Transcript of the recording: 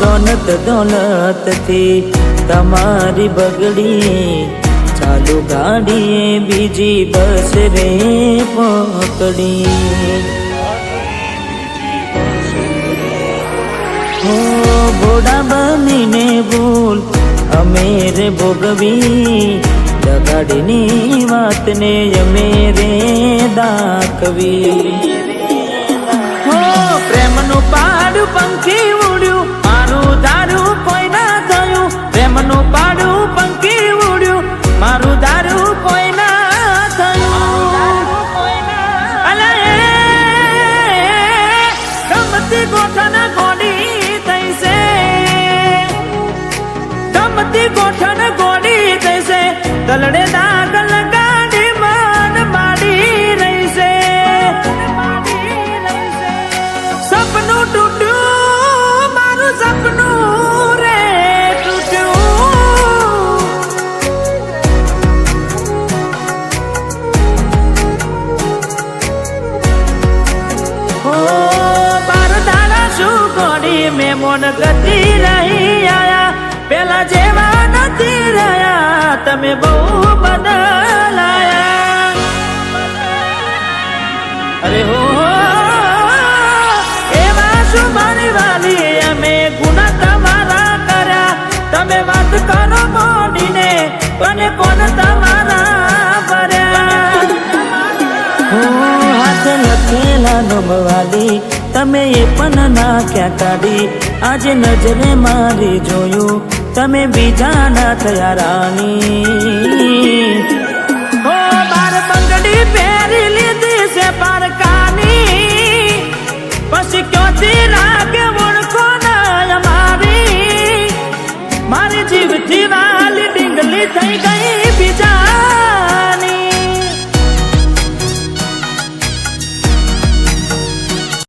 દોલત દોલત થી તમારી બગડી, ચાલુ ગાડીએ બીજી બસ રે પકડી. હો ભોળા બનીને ભૂલ અમે રે ભોગવી, જગાડીની વાતને અમે રે દાખવી. હો પ્રેમનું પાડું પંખી ઉડ્યું, મારું દારૂ કોઈ ના થયું. પ્રેમનું પાડું પંખી ઉડ્યું, મારું દારૂ કોઈ ના થયું. અલા એ ગમતી ગોઠણ ગોડી થઈ છે, ગમતી ગોઠણ ગોડી થઈ છે. દલડે દાગ લગાડી મન માડી રહી છે. સપનું તૂટ્યું, મારું સપનું રે તૂટ્યું. ઓ બાર દાડા શું ગોડી મેમોન ગતિ રહી આયા, પેલા જેવા નથી રહ્યા તમે બહુ બદલાયા. અરે હો એવા શું મારી વાલી અમે ગુના તમારા કર્યા. તમે વાત કરો મોડીને અને કોણ તમારા ભર્યા. હાથ લખેલા નોમવાલી તમે એ પણ નાખ્યા કાઢી. આજે નજરે મારી જોયું તમે બીજાના થયા રાણી. હો બાર બંગડી પહેરી લીધી છે પારકાની, પછી ક્યોથી રાગે